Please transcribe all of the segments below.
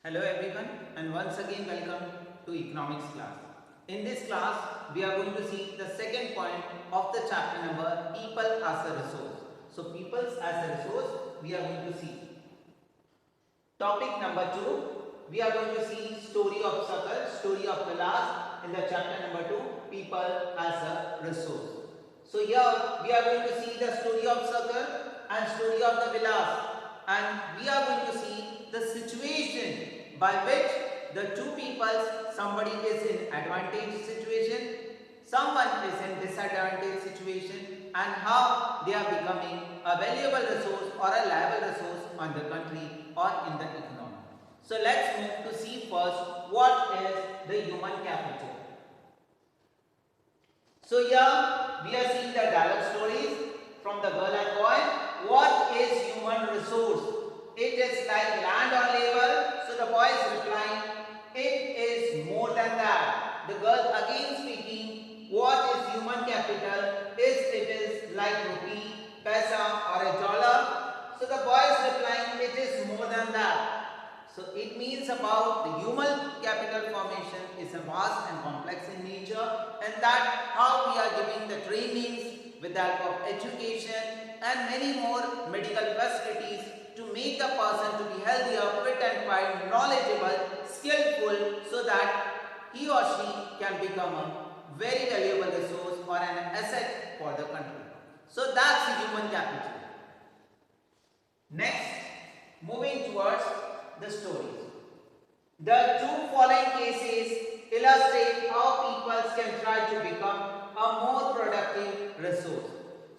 Hello everyone and once again welcome to economics class. In this class we are going to see the second point of the chapter number people as a resource. So peoples as a resource we are going to see. Topic number 2 we are going to see story of Sakal, story of Vilas in the chapter number 2 people as a resource. So here we are going to see the story of Sakal and story of the Vilas, and we are going to see the situation by which the two peoples, somebody is in advantage situation, someone is in disadvantage situation, and how they are becoming a valuable resource or a liable resource on the country or in the economy. So let's move to see first what is the human capital. So here we are seeing the dialogue stories from the girl and boy. What is human resource? It is like land or labor. So the boy is replying, it is more than that. The girl again speaking, what is human capital? It is like rupee, paisa or a dollar. So the boy is replying, it is more than that. So it means about the human capital formation is a vast and complex in nature, and that how we are giving the trainings with the help of education and many more medical facilities to make the person to be healthier, fit and fine, knowledgeable, skillful, so that he or she can become a very valuable resource or an asset for the country. So that's the human capital. Next, moving towards the stories. The two following cases illustrate how people can try to become a more productive resource.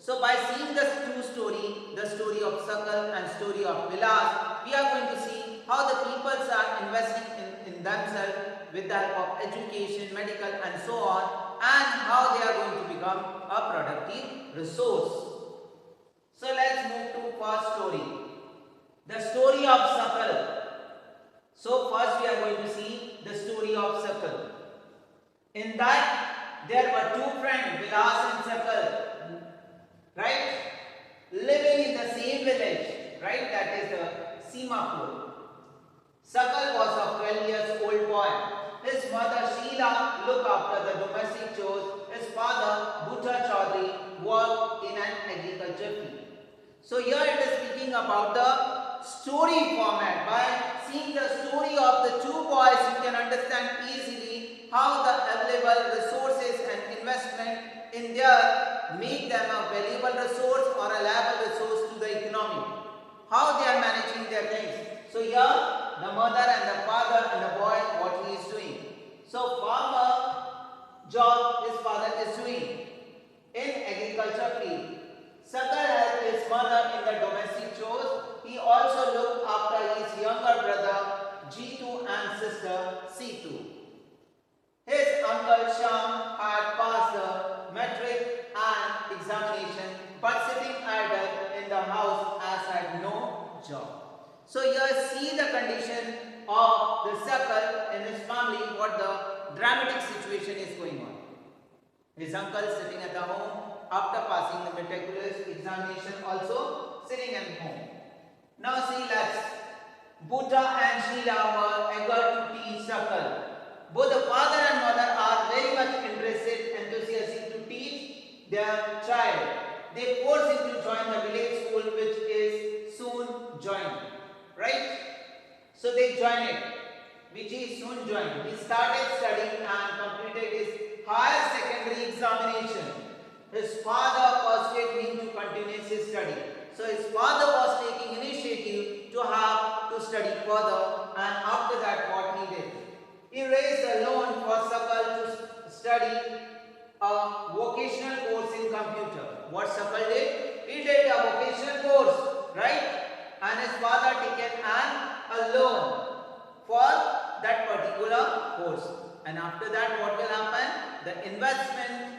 So by seeing the two stories, the story of Sakal and story of Vilas, we are going to see how the peoples are investing in themselves with the help of education, medical and so on, and how they are going to become a productive resource. So let's move to first story. The story of Sakal. So first we are going to see the story of Sakal. In that there were two friends, Vilas and Sakal, right, living in the same village, right, that is the Simapur. Sakal was a 12 years old boy. His mother Sheila looked after the domestic chores. His father Bhutta Chaudhary worked in an agriculture field. So here it is speaking about the story format. By seeing the story of the two boys, you can understand easily how the available resources and investment in there make them a valuable resource or a liable resource to the economy. How they are managing their things. So here the mother and the father and the boy, what he is doing. So farmer job his father is doing in agriculture field. Sakal helped his mother in the domestic chores. He also looked after his younger brother Jitu and sister Situ. His uncle Sham had passed the metric and examination but sitting idle in the house as had no job. So here see the condition of the Sakal in his family, what the dramatic situation is going on. His uncle sitting at the home after passing the meticulous examination, also sitting at home. Now see, let's. Bhutta and Sheila were eager to teach Sakal. Both the father and mother are very much interested, enthusiastic to teach their child. They force him to join the village school, which is soon joined. Right? So they join it, which is soon joined. He started studying and completed his higher secondary examination. His father persuaded him to continue his study. So his father was taking initiative to have to study further, and after that what he did? He raised a loan for Sakal to study a vocational course in computer. What Sakal did? He did a vocational course, right? And his father taken a loan for that particular course. And after that what will happen? The investment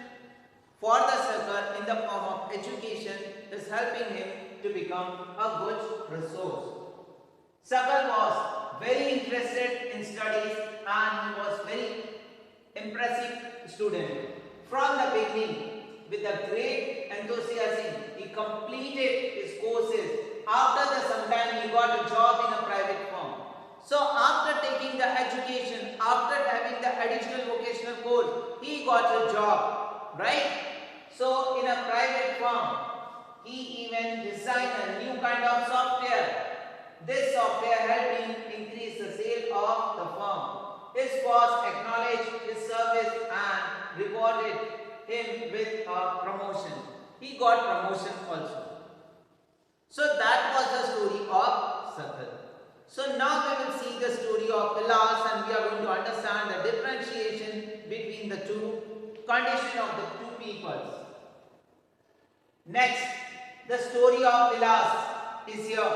for the Sakal in the form of education is helping him to become a good resource. Sakal was very interested in studies and he was very impressive student. From the beginning, with a great enthusiasm, he completed his courses. After some time, he got a job in a private firm. So after taking the education, after having the additional vocational course, he got a job, right? So in a private firm, he even designed a new kind of software. This software helped him increase the sale of the firm. His boss acknowledged his service and rewarded him with a promotion. He got promotion also. So that was the story of Sakal. So now we will see the story of Vilas, and we are going to understand the differentiation between the two condition of the two peoples. Next, the story of Vilas is here.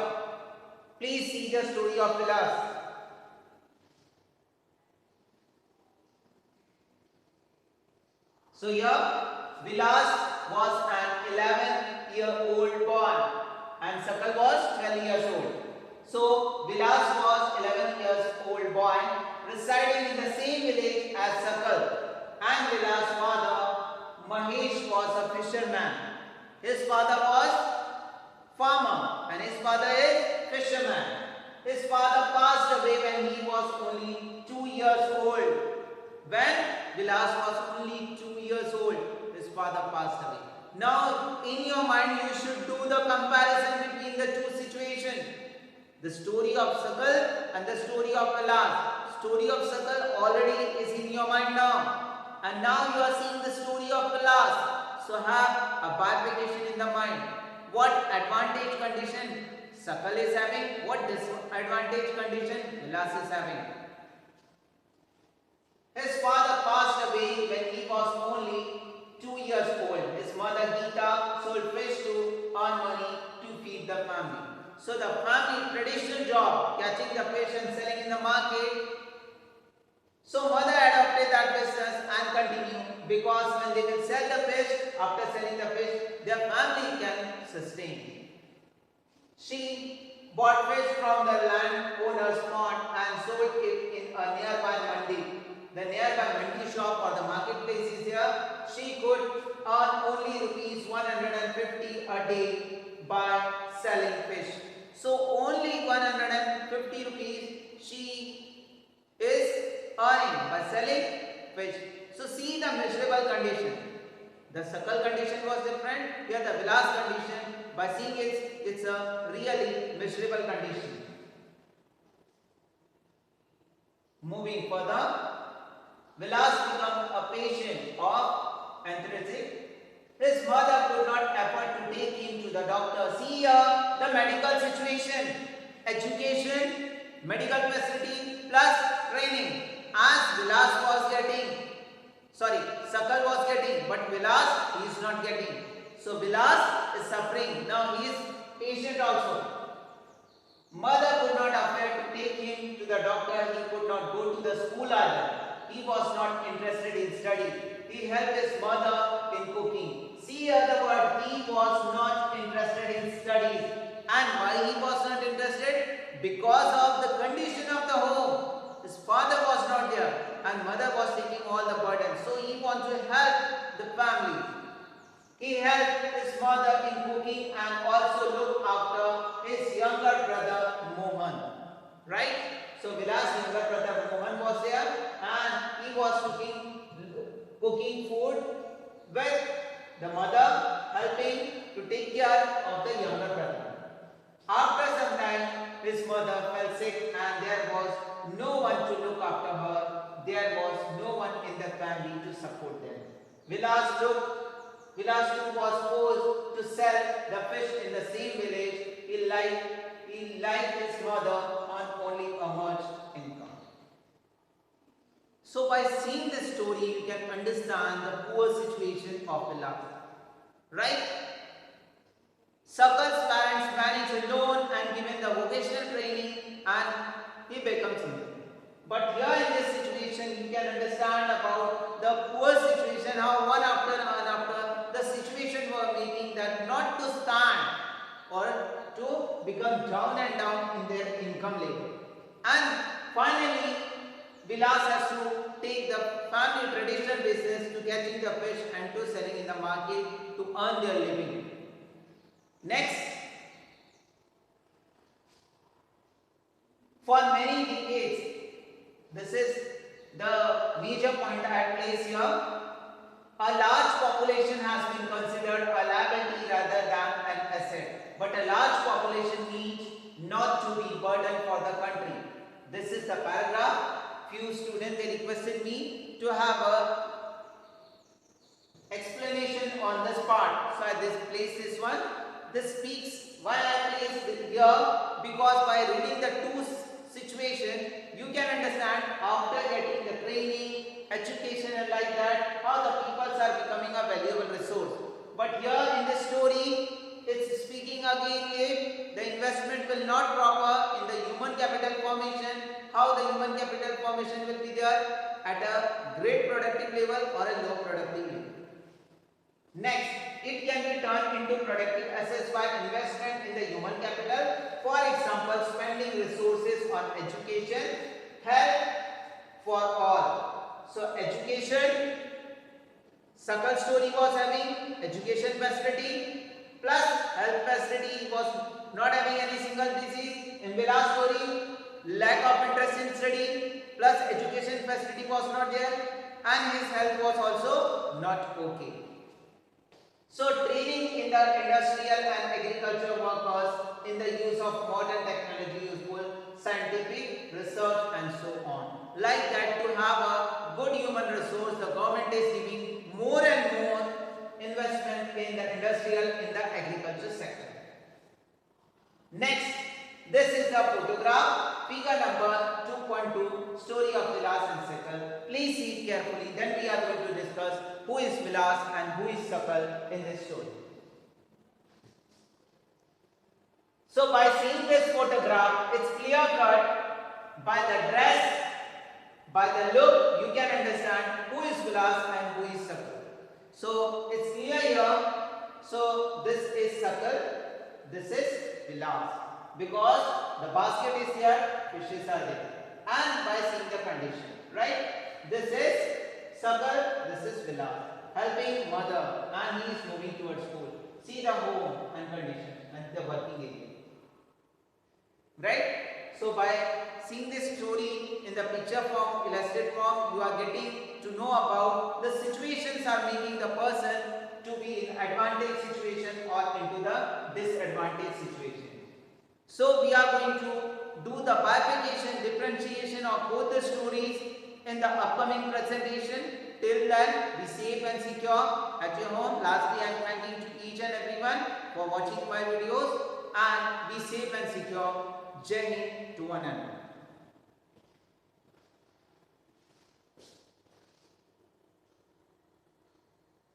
Please see the story of Vilas. So here, Vilas was an 11-year-old boy and Sakal was 12 years old. So Vilas was 11 years old boy residing in the same village as Sakal, and Vilas' father Mahesh was a fisherman. His father was farmer and his father is fisherman. His father passed away when he was only 2 years old. When Vilas was only 2 years old, his father passed away. Now, in your mind, you should do the comparison between the two situations. The story of Sakal and the story of Vilas. Story of Sakal already is in your mind now. And now you are seeing the story of Vilas. So have a bifurcation in the mind. What advantage condition Sakal is having? What disadvantage condition Vilas is having? His father passed away when he was only 2 years old. His mother Geeta sold fish to earn money to feed the family. So the family traditional job, catching the fish and selling in the market. So mother adopted that business and continued, because when they will sell the fish, after selling the fish, their family can sustain. She bought fish from the landowner's pond and sold it in a nearby mandi. The nearby mandi shop or the marketplace is here. She could earn only rupees 150 a day by selling fish. So only 150 rupees she is earning by selling fish. So see the miserable condition. The Sakal condition was different. Here the Vilas condition, by seeing it's a really miserable condition. Moving further, Vilas became a patient of arthritis. His mother could not afford to take him to the doctor. See here the medical situation, education, medical facility plus training. As Vilas was getting, Sakal was getting, but Vilas he is not getting. So Vilas is suffering. Now he is patient also. Mother could not afford to take him to the doctor. He could not go to the school either. He was not interested in study. He helped his mother in cooking. See here the word, he was not interested in studies. And why he was not interested? Because of the condition of the home. His father was not there and mother was taking all the burden. So he wants to help the family. He helped his mother in cooking and also looked after his younger brother Mohan. Right? So Vilas' younger brother Mohan was there and he was cooking food with the mother helping to take care of the younger brother. After some time, his mother fell sick and there was no one to look after her. There was no one in the family to support them. Vilas too was forced to sell the fish in the same village. He liked his mother on only a much income. So by seeing this story, you can understand the poor situation of Vilas. Right? Sakal's parents managed a loan and given the vocational training and he becomes independent. But here in this situation, you can understand about the poor situation, how one after another, the situation were making that not to stand or to become down and down in their income level. And finally, Vilas has to take the family traditional business to catching the fish and to selling in the market to earn their living. Next, for many decades, This is the major point at place here. A large population has been considered a liability rather than an asset, but a large population needs not to be burden for the country. This is the paragraph. Few students, they requested me to have a explanation on this part. So I just place this one. This speaks why I placed it here, because by reading the two situation you can understand after getting the training, education and like that how the peoples are becoming a valuable resource. But here in this story it's speaking again the investment will not proper in the human capital formation. How the human capital formation will be there at a great productive level or a low productive level. Next, it can be turned into productive assets by investment in the human capital. For example, spending resources on education, health for all. So education, Sakal story was having education facility plus health facility, was not having any single disease. In Vilas story, lack of interest in study plus education facility was not there and his health was also not okay. So training in the industrial and agricultural workers in the use of modern technology, useful scientific research and so on. Like that, to have a good human resource, the government is giving more and more investment in the industrial, in the agriculture sector. Next, this is the photograph, figure number 2.2, story of Vilas and Sakal. Please see it carefully, then we are going to discuss who is Vilas and who is Sakal in this story. So by seeing this photograph, it's clear cut by the dress, by the look, you can understand who is Vilas and who is Sakal. So it's clear here. So this is Sakal, this is Vilas, because the basket is here, fishes are there, and by seeing the condition, right? This is Sakal, this is Vilas, helping mother, and he is moving towards school. See the home and condition and the working area, right? So by seeing this story in the picture form, illustrated form, you are getting to know about the situations are making the person to be in advantage situation or into the disadvantage situation. So we are going to do the bifurcation, differentiation of both the stories in the upcoming presentation. Till then, be safe and secure at your home. Lastly, I am thanking to each and everyone for watching my videos, and be safe and secure. Jai Hind to one and all.